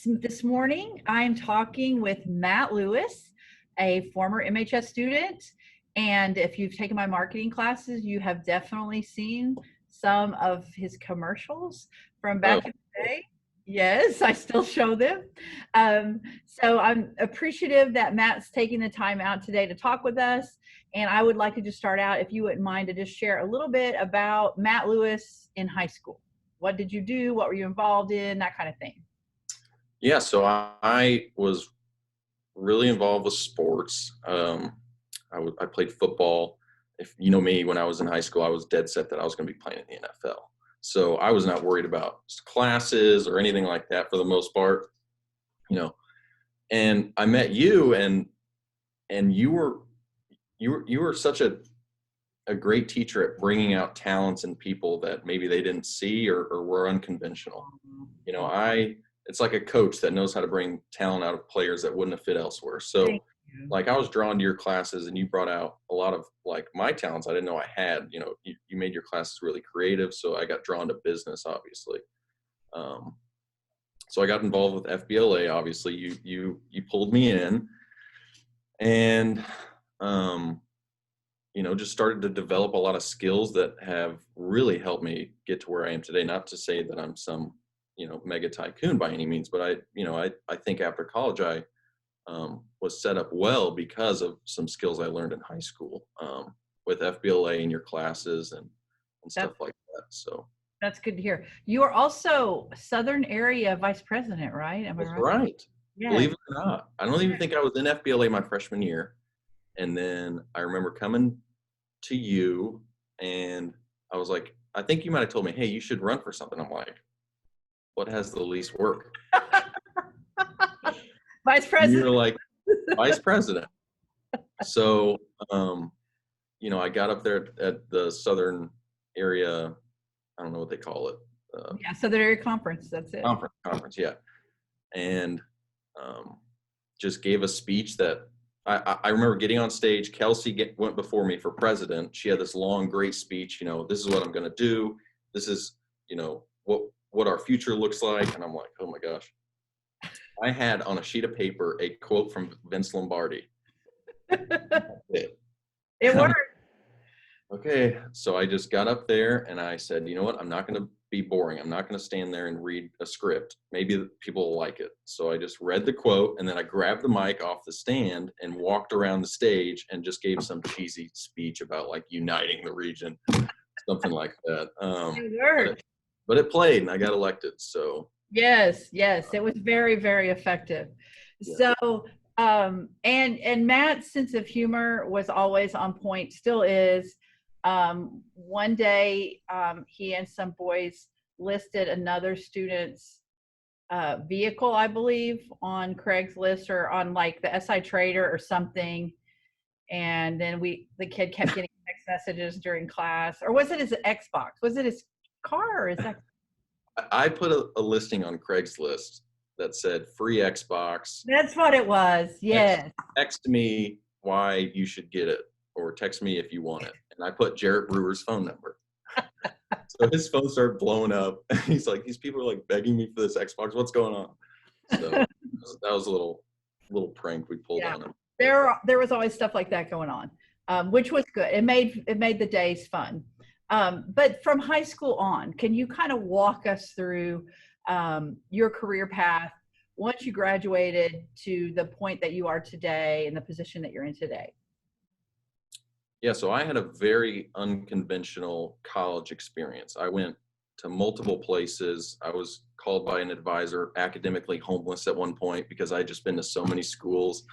This morning, I'm talking with Matt Lewis, a former MHS student. And if you've taken my marketing classes, you have definitely seen some of his commercials from Oh, back in the day. Yes, I still show them. So I'm appreciative that Matt's taking the time out today to talk with us. And I would like to just start out, if you wouldn't mind, to just share a little bit about Matt Lewis in high school. What did you do? What were you involved in? That kind of thing. yeah. So I was really involved with sports. I played football. If you know me, when I was in high school, I was dead set that I was going to be playing in the NFL. So I was not worried about classes or anything like that for the most part, you know. And I met you, and you were such a great teacher at bringing out talents in people that maybe they didn't see or were unconventional. It's like a coach that knows how to bring talent out of players that wouldn't have fit elsewhere. So Thank you. like I was drawn to your classes and you brought out a lot of like my talents I didn't know I had. You made your classes really creative. So I got drawn to business, obviously. Um, so I got involved with FBLA. Obviously, you pulled me in, and just started to develop a lot of skills that have really helped me get to where I am today. Not to say that I'm some, mega tycoon by any means, but I think after college, I was set up well because of some skills I learned in high school with FBLA in your classes and stuff That's like that. So that's good to hear. You are also Southern Area Vice President, right? Am I that's right? right. Yes. Believe it or not, I don't even think I was in FBLA my freshman year. And then I remember coming to you and I was like, I think you might have told me, hey, you should run for something. I'm like, what has the least work? Vice And you President. were like, vice president. So, I got up there at the Southern area, I don't know what they call it, Yeah, Southern Area Conference. That's it. conference, yeah. And just gave a speech that I remember getting on stage. Kelsey went before me for president. She had this long, great speech. This is what I'm going to do. This is, what our future looks like. And I'm like, oh my gosh. I had on a sheet of paper a quote from Vince Lombardi. It worked. Okay, so I just got up there and I said, you know what? I'm not going to be boring. I'm not going to stand there and read a script. Maybe people will like it. So I just read the quote and then I grabbed the mic off the stand and walked around the stage and just gave some cheesy speech about like uniting the region, something like that. It But worked. it, but it played and I got elected. So Yes, yes. It was very, very effective. yeah. So and Matt's sense of humor was always on point, still is. One day he and some boys listed another student's vehicle, I believe, on Craigslist or on like the SI Trader or something. And then the kid kept getting text messages during class. Or was it his Xbox? Was it his car or his Xbox? I put a listing on Craigslist that said free Xbox. That's what it was. Text, Yes. text me why you should get it, or text me if you want it. And I put Jarrett Brewer's phone number. So his phone started blowing up. He's like, these people are like begging me for this Xbox. What's going on? So that was a little prank we pulled Yeah. on him. There was always stuff like that going on, which was good. It made the days fun. But from high school on, can you kind of walk us through your career path once you graduated to the point that you are today and the position that you're in today? Yeah, so I had a very unconventional college experience. I went to multiple places. I was called by an advisor academically homeless at one point because I'd just been to so many schools.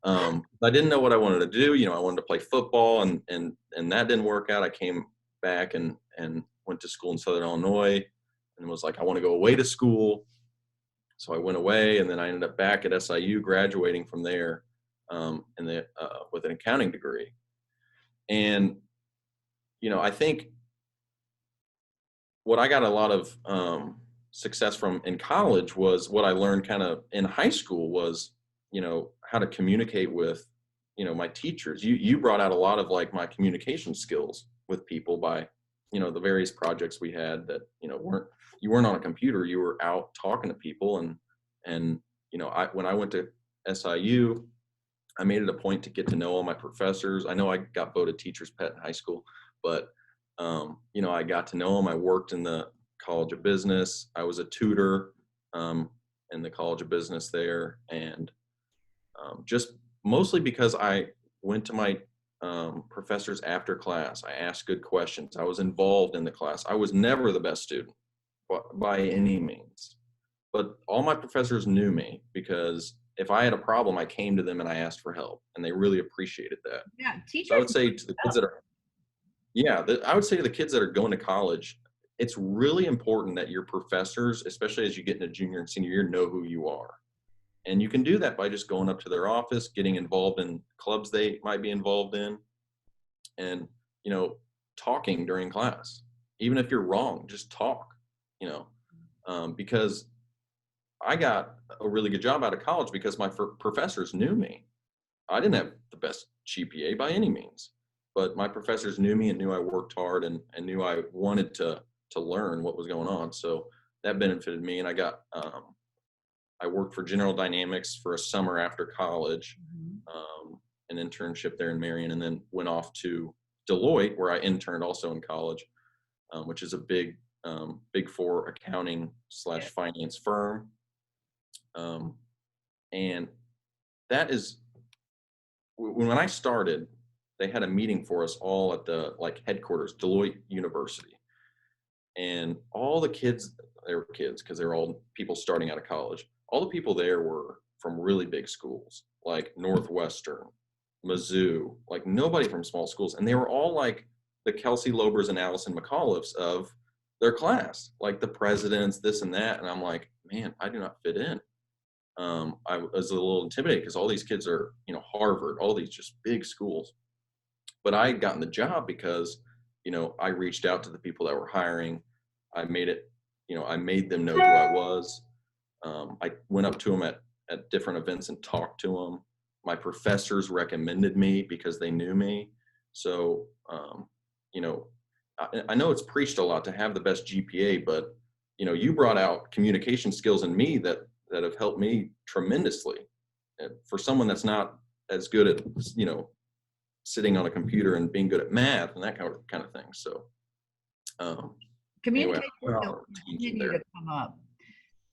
I didn't know what I wanted to do. I wanted to play football, and that didn't work out. I came back and went to school in Southern Illinois, and was like, I want to go away to school. So I went away, and then I ended up back at SIU, graduating from there, with an accounting degree. And I think what I got a lot of success from in college was what I learned kind of in high school was, how to communicate with, my teachers. You brought out a lot of like my communication skills with people by, the various projects we had that, you weren't on a computer, you were out talking to people and And, when I went to SIU, I made it a point to get to know all my professors. I know I got voted teacher's pet in high school, but, I got to know them. I worked in the College of Business. I was a tutor in the College of Business there. And just mostly because I went to my professors after class. I asked good questions. I was involved in the class. I was never the best student by any means, but all my professors knew me because if I had a problem, I came to them and I asked for help, and they really appreciated that. Yeah, So I teachers would say to the kids that are, yeah, I would say to the kids that are going to college, it's really important that your professors, especially as you get into junior and senior year, know who you are. And you can do that by just going up to their office, getting involved in clubs they might be involved in, and, talking during class. Even if you're wrong, just talk, because I got a really good job out of college because my professors knew me. I didn't have the best GPA by any means, but my professors knew me and knew I worked hard and knew I wanted to learn what was going on. So that benefited me. And I worked for General Dynamics for a summer after college, Mhm. an internship there in Marion, and then went off to Deloitte, where I interned also in college, which is a big four accounting slash Yeah. finance firm. And that is when I started, they had a meeting for us all at the headquarters, Deloitte University. And all the kids, they were kids because they were all people starting out of college. All the people there were from really big schools like Northwestern, Mizzou, like nobody from small schools. And they were all like the Kelsey Lobers and Allison McAuliffes of their class, like the presidents, this and that. And I'm like, man, I do not fit in. I was a little intimidated because all these kids are, Harvard, all these just big schools. But I had gotten the job because, I reached out to the people that were hiring. I made it, I made them know who I was. I went up to them at different events and talked to them. My professors recommended me because they knew me. So, you know, I know it's preached a lot to have the best GPA, but, you brought out communication skills in me that have helped me tremendously. And for someone that's not as good at, sitting on a computer and being good at math and that kind of thing. So um, anyway, Communication I went skills on a tangent continue to there. come up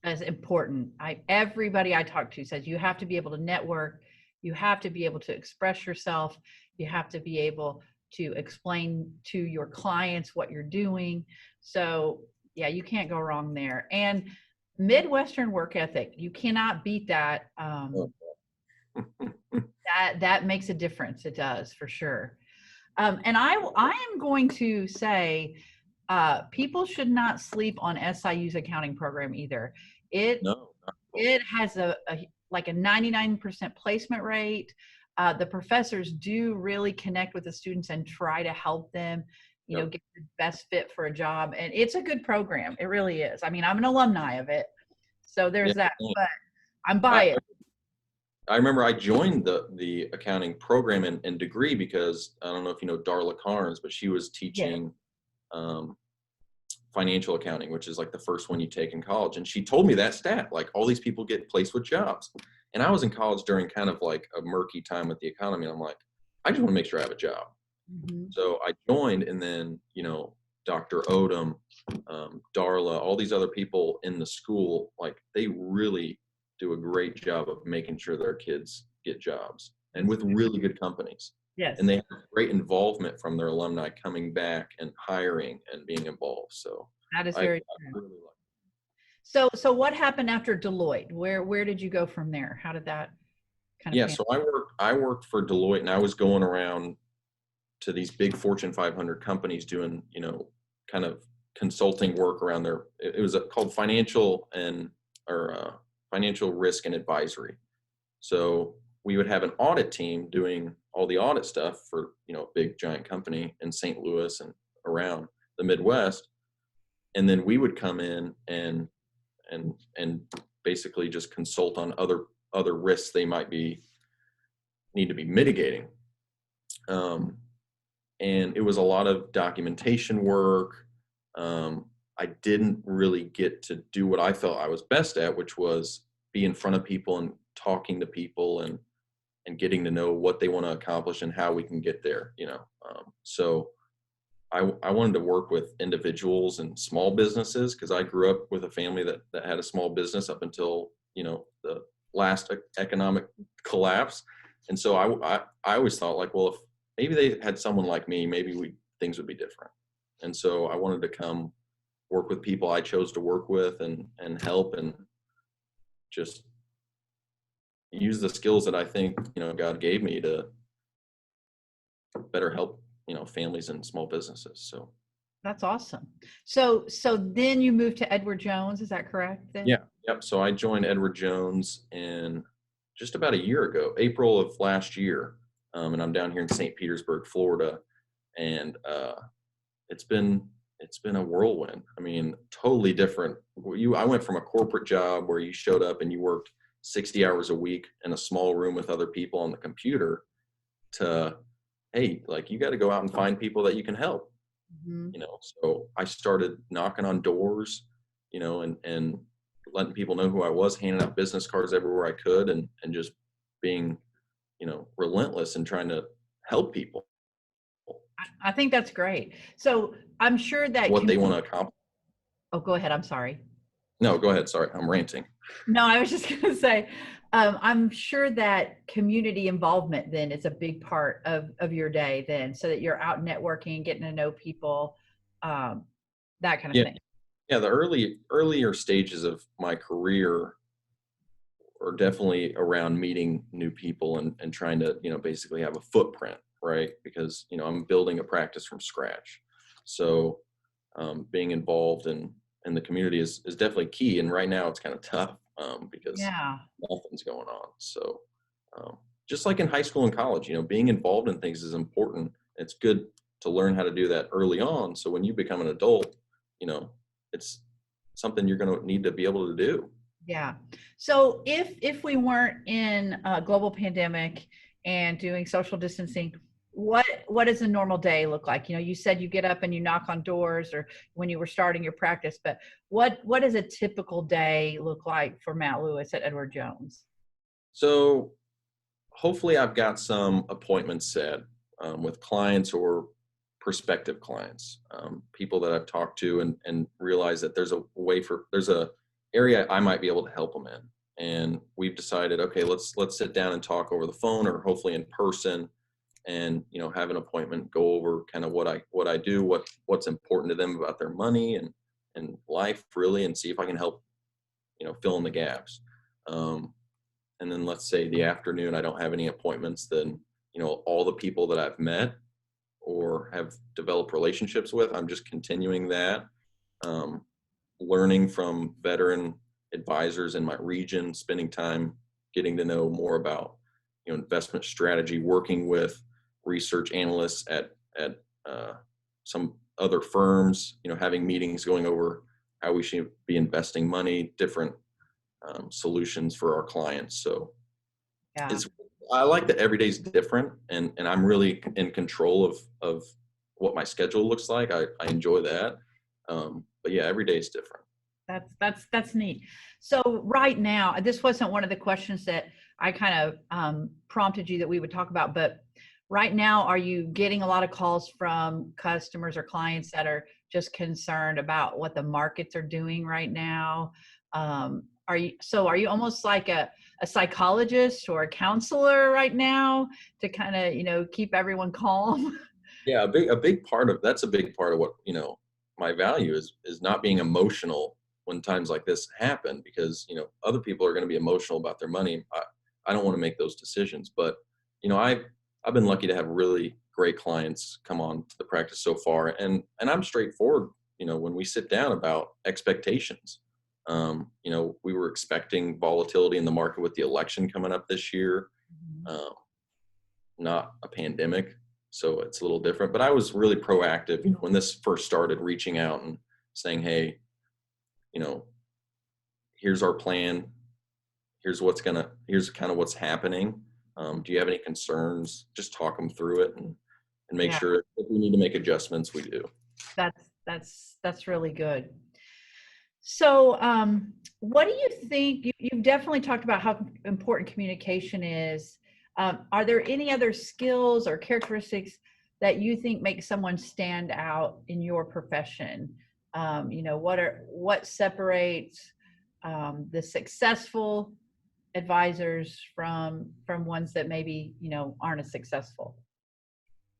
as important. Everybody I talk to says you have to be able to network, you have to be able to express yourself, you have to be able to explain to your clients what you're doing. So yeah, you can't go wrong there. And Midwestern work ethic, you cannot beat that. That makes a difference. It does for sure. And I am going to say people should not sleep on SIU's accounting program either. It No, not at all. it has like a 99% placement rate. The professors do really connect with the students and try to help them, Yep. get the best fit for a job. And it's a good program. It really is. I mean, I'm an alumni of it, so Yeah. there's that. But I'm I, biased. I remember I joined the accounting program and degree because I don't know if you know Darla Carnes, but she was Yeah. teaching um, financial accounting, which is like the first one you take in college. And she told me that stat, like all these people get placed with jobs. And I was in college during kind of like a murky time with the economy. And I'm like, I just want to make sure I have a job. Mhm. So I joined, and then, Dr. Odom, Darla, all these other people in the school, like they really do a great job of making sure their kids get jobs and with really good companies. And Yes, they have great involvement from their alumni coming back and hiring and being involved. So that is I very true. really like. So what happened after Deloitte? Where did you go from there? How did that kind of Yeah, pan? so I worked for Deloitte, and I was going around to these big Fortune 500 companies doing, kind of consulting work around their. It was called financial risk and advisory. So we would have an audit team doing all the audit stuff for, a big giant company in St. Louis and around the Midwest, and then we would come in and basically just consult on other risks they might need to be mitigating. Um, and it was a lot of documentation work. I didn't really get to do what I felt I was best at, which was be in front of people and talking to people and getting to know what they want to accomplish and how we can get there, you know. So I wanted to work with individuals and small businesses because I grew up with a family that had a small business up until, you know, the last economic collapse. And so I always thought like, well, if maybe they had someone like me, maybe things would be different. And so I wanted to come work with people I chose to work with and help and just use the skills that I think, you know, God gave me to better help, you know, families and small businesses. So That's awesome. So then you moved to Edward Jones, is that correct then? yeah, yep. So I joined Edward Jones in just about a year ago, April of last year, and I'm down here in St. Petersburg, Florida, and it's been it's been a whirlwind. I mean, totally different. I went from a corporate job where you showed up and you worked 60 hours a week in a small room with other people on the computer to, hey, like you got to go out and find people that you can help, Mhm. you know. So I started knocking on doors, you know, and letting people know who I was, handing out business cards everywhere I could, and just being, you know, relentless and trying to help people I think that's great. So I'm sure that what they want to accomplish. oh, go ahead. I'm sorry. No, go ahead. Sorry, I'm ranting. No, I was just going to say, I'm sure that community involvement then is a big part of your day then, so that you're out networking, getting to know people, um, that kind of Yeah, thing. yeah. The earlier stages of my career are definitely around meeting new people and trying to, you know, basically have a footprint, right? Because, you know, I'm building a practice from scratch. So being involved in the community is definitely key. And right now it's kind of tough because Yeah. nothing's going on. So um, just like in high school and college, you know, being involved in things is important. It's good to learn how to do that early on. So when you become an adult, you know, it's something you're going to need to be able to do. Yeah. So if we weren't in a global pandemic and doing social distancing, what does a normal day look like? You know, you said you get up and you knock on doors, or when you were starting your practice, but what does a typical day look like for Matt Lewis at Edward Jones? So hopefully I've got some appointments set with clients or prospective clients, people that I've talked to and realize that there's a area I might be able to help them in. And we've decided, okay, let's sit down and talk over the phone or hopefully in person and, you know, have an appointment, go over kind of what I do, what's important to them about their money and life really, and see if I can help, you know, fill in the gaps. Um, and then let's say the afternoon I don't have any appointments, then, you know, all the people that I've met or have developed relationships with, I'm just continuing that, um, learning from veteran advisors in my region, spending time getting to know more about, you know, investment strategy, working with research analysts at uh, some other firms, you know, having meetings going over how we should be investing money, different solutions for our clients. So Yeah. it's I like that every day is different, and I'm really in control of what my schedule looks like. I enjoy that, but yeah, every day is different. That's neat. So right now, this wasn't one of the questions that I kind of prompted you that we would talk about, but right now, are you getting a lot of calls from customers or clients that are just concerned about what the markets are doing right now? Are you almost like a psychologist or a counselor right now to kind of, you know, keep everyone calm? Yeah, a big part of what, you know, my value is not being emotional when times like this happen, because, you know, other people are going to be emotional about their money. I don't want to make those decisions, but, you know, I've been lucky to have really great clients come on to the practice so far, and I'm straightforward, you know, when we sit down about expectations. You know, we were expecting volatility in the market with the election coming up this year. Um, Not a pandemic, so it's a little different. But I was really proactive, you know, when this first started, reaching out and saying, "Hey, you know, here's our plan. Here's kind of what's happening. Do you have any concerns? Just talk them through it and make Yeah, sure if we need to make adjustments, we do." that's really good. So, What do you think? You've definitely talked about how important communication is. Are there any other skills or characteristics that you think make someone stand out in your profession? What separates the successful advisors from ones that maybe aren't as successful?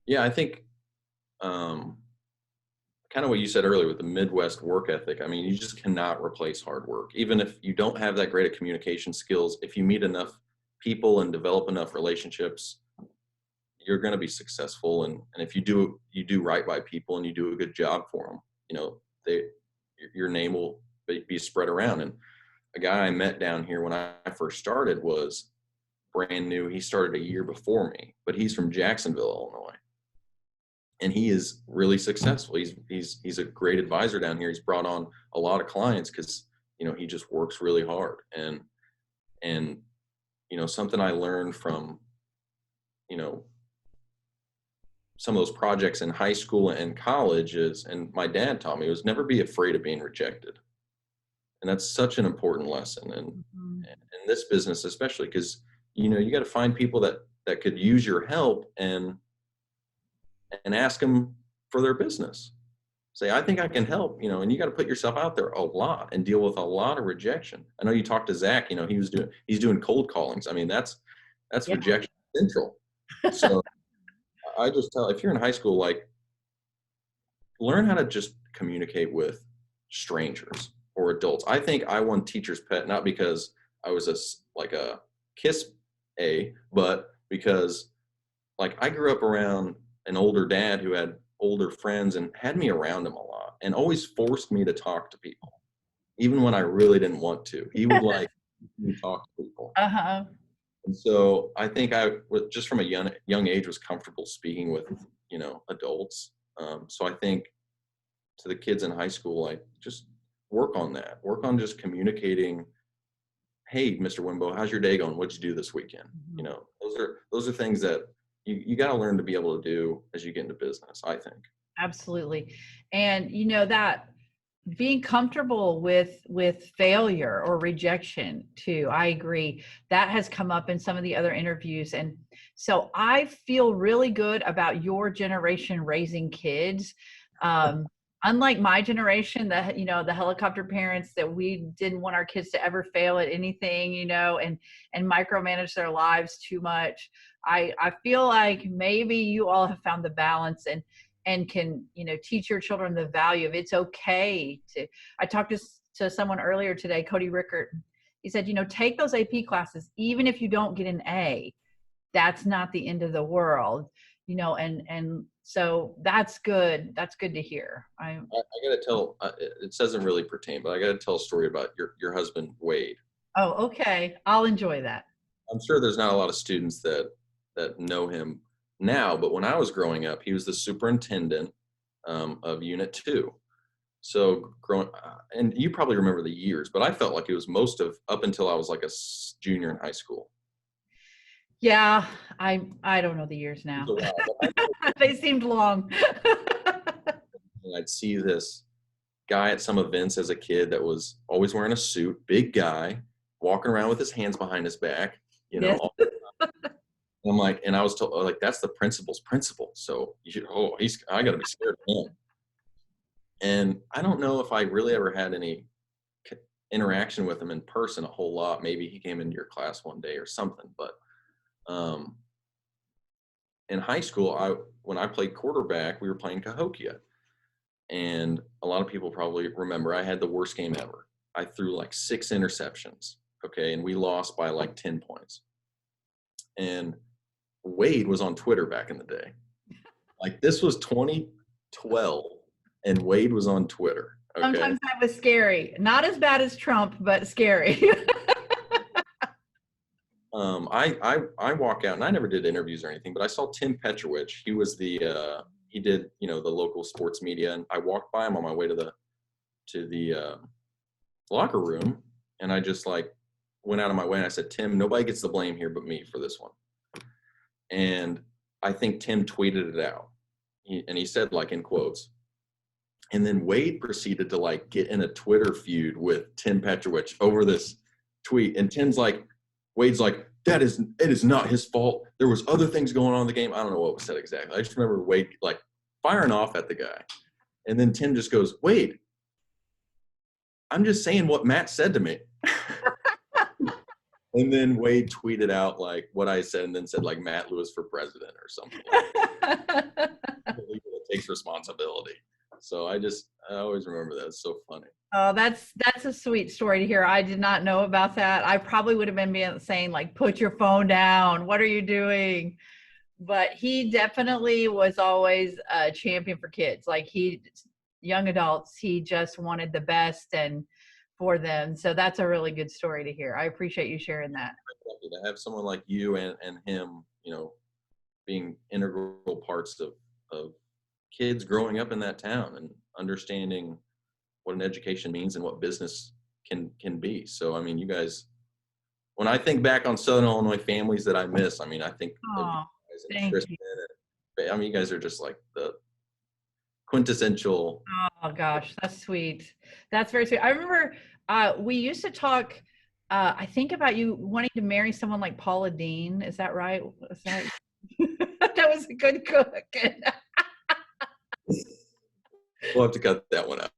Yeah, I think um, kind of what you said earlier with the Midwest work ethic. I mean, you just cannot replace hard work. Even if you don't have that great at communication skills, if you meet enough people and develop enough relationships, you're going to be successful. And if you do right by people and you do a good job for them, they your name will be spread around. And a guy I met down here when I first started was brand new. He started a year before me, but he's from Jacksonville, Illinois, and he is really successful. He's a great advisor down here. He's brought on a lot of clients because he just works really hard. And something I learned from you know some of those projects in high school and college is, and my dad taught me, was never be afraid of being rejected. And that's such an important lesson. And Mhm. in this business, especially because, you got to find people that could use your help and ask them for their business. Say, I think I can help, and you got to put yourself out there a lot and deal with a lot of rejection. I know you talked to Zach, he's doing cold callings. I mean, that's Yeah. rejection central. So I just tell, if you're in high school, like, learn how to just communicate with strangers or adults. I think I won teacher's pet not because I was like a kiss but because like I grew up around an older dad who had older friends and had me around him a lot and always forced me to talk to people, even when I really didn't want to. He would like me talk to people. Uh-huh. And so I think I was just from a young age was comfortable speaking with, adults. So I think to the kids in high school, like just work on that. Work on just communicating. Hey, Mr. Wimbo, how's your day going? What'd you do this weekend? Mhm. Those are things that you got to learn to be able to do as you get into business, I think. Absolutely. And that being comfortable with failure or rejection too. I agree. That has come up in some of the other interviews. And so I feel really good about your generation raising kids. Um, Unlike my generation, the helicopter parents that we didn't want our kids to ever fail at anything, and micromanage their lives too much. I feel like maybe you all have found the balance and can teach your children the value of it's okay to. I talked to someone earlier today, Cody Rickert. He said, take those AP classes even if you don't get an A. That's not the end of the world. And so that's good. That's good to hear. I got to tell, it doesn't really pertain, but I got to tell a story about your husband, Wade. Oh, okay, I'll enjoy that. I'm sure there's not a lot of students that know him now, but when I was growing up, he was the superintendent of Unit 2. So growing, and you probably remember the years, but I felt like it was most of up until I was like a junior in high school. Yeah, I don't know the years It now. was a while, but They seemed long. I'd see this guy at some events as a kid that was always wearing a suit, big guy, walking around with his hands behind his back, you Yes. know. I'm like, and I was told like that's the principal's principal. So you should, I got to be scared of him. And I don't know if I really ever had any interaction with him in person a whole lot. Maybe he came into your class one day or something. But um, in high school, when I played quarterback, we were playing Cahokia, and a lot of people probably remember I had the worst game ever. I threw like 6 interceptions. Okay, and we lost by like 10 points. And Wade was on Twitter back in the day. Like this was 2012, and Wade was on Twitter. Okay. Sometimes that was scary. Not as bad as Trump, but scary. I walk out, and I never did interviews or anything, but I saw Tim Petrovich. He was he did the local sports media, and I walked by him on my way to the locker room, and I just like went out of my way and I said, Tim, nobody gets the blame here but me for this one. And I think Tim tweeted it out, and he said like in quotes, And then Wade proceeded to like get in a Twitter feud with Tim Petrovich over this tweet. And Tim's like, Wade's like, it is not his fault. There was other things going on in the game. I don't know what was said exactly. I just remember Wade like firing off at the guy. And then Tim just goes, Wade, I'm just saying what Matt said to me. And then Wade tweeted out like what I said and then said like Matt Lewis for president or something. That takes responsibility. So I always remember that. It's so funny. Oh, that's a sweet story to hear. I did not know about that. I probably would have been saying like, put your phone down. What are you doing? But he definitely was always a champion for kids. Like young adults, he just wanted the best and for them. So that's a really good story to hear. I appreciate you sharing that. To have someone like you and him, being integral parts of kids growing up in that town and understanding what an education means and what business can be. So, I mean, you guys, when I think back on Southern Illinois families that I miss, I mean, I think of you guys and Tristan. I mean, you guys are just like the quintessential. Oh gosh, that's sweet. That's very sweet. I remember we used to talk, I think about you wanting to marry someone like Paula Dean. Is that right? Is that that was a good cook. We'll have to cut that one out.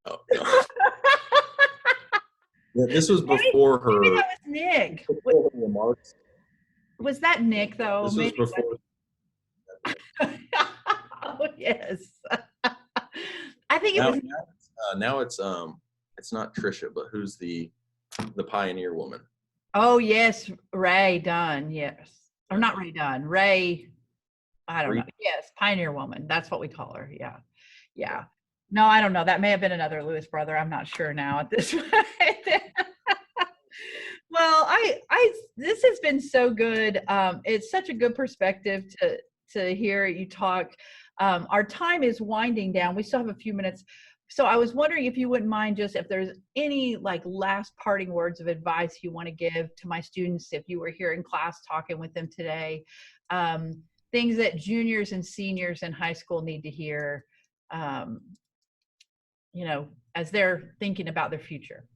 Yeah, this was before her. Maybe that was Nick. Before her remarks. Was that Nick though? This was before. Oh yes. I think it was. Now it's not Trisha, but who's the pioneer woman? Oh yes, Ray Dunn. Yes, or not Ray Dunn. Ray. I don't know. Yes, pioneer woman. That's what we call her. Yeah, yeah. No, I don't know. That may have been another Lewis brother. I'm not sure now at this point. Well, this has been so good. It's such a good perspective to hear you talk. Our time is winding down. We still have a few minutes. So I was wondering if you wouldn't mind just if there's any like last parting words of advice you want to give to my students if you were here in class talking with them today. Things that juniors and seniors in high school need to hear, as they're thinking about their future.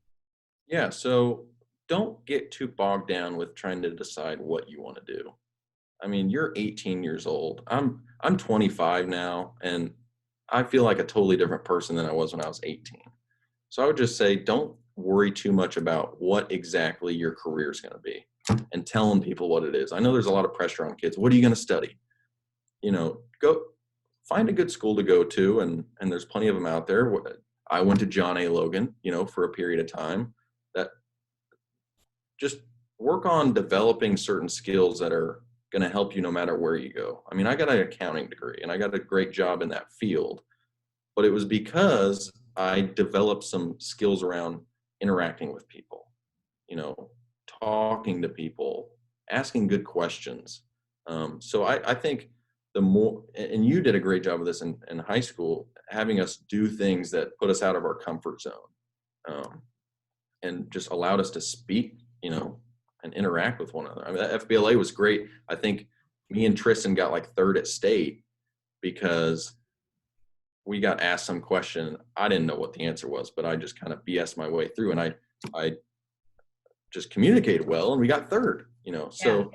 Yeah, so don't get too bogged down with trying to decide what you want to do. I mean, you're 18 years old. I'm 25 now, and I feel like a totally different person than I was when I was 18. So I would just say, don't worry too much about what exactly your career is going to be and telling people what it is. I know there's a lot of pressure on kids. What are you going to study? Go find a good school to go to, and there's plenty of them out there. I went to John A. Logan, for a period of time. That just work on developing certain skills that are going to help you no matter where you go. I mean, I got an accounting degree and I got a great job in that field, but it was because I developed some skills around interacting with people, talking to people, asking good questions. So I think the more, and you did a great job of this in high school, having us do things that put us out of our comfort zone, and just allowed us to speak, and interact with one another. I mean, that FBLA was great. I think me and Tristan got like third at state because we got asked some question. I didn't know what the answer was, but I just kind of BS my way through, and I just communicated well, and we got third, So,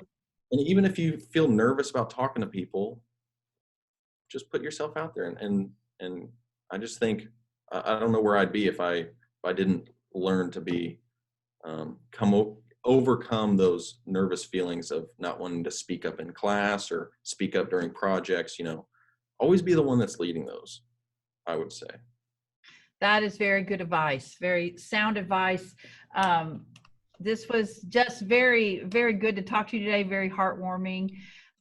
and even if you feel nervous about talking to people, just put yourself out there. And I just think, I don't know where I'd be if I didn't learn to be, overcome those nervous feelings of not wanting to speak up in class or speak up during projects. Always be the one that's leading those, I would say. That is very good advice, very sound advice. This was just very, very good to talk to you today, very heartwarming.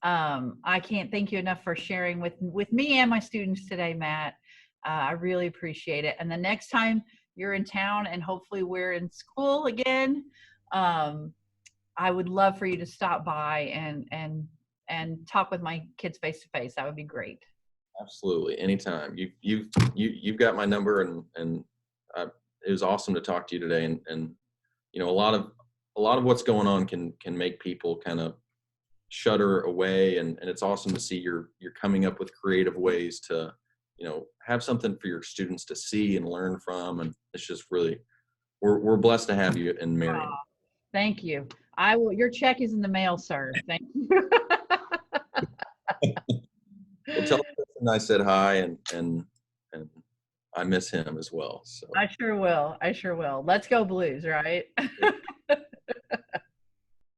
I can't thank you enough for sharing with me and my students today, Matt. I really appreciate it. And the next time you're in town and hopefully we're in school again, I would love for you to stop by and talk with my kids face to face. That would be great. Absolutely, anytime. You've got my number, and it was awesome to talk to you today. And a lot of what's going on can make people kind of shudder away, and it's awesome to see you're coming up with creative ways to have something for your students to see and learn from. And it's just really, we're blessed to have you in Marion. Thank you. I will. Your check is in the mail, sir. Thank you. Well, tell him I said hi, and I miss him as well. So I sure will. I sure will. Let's go Blues, right?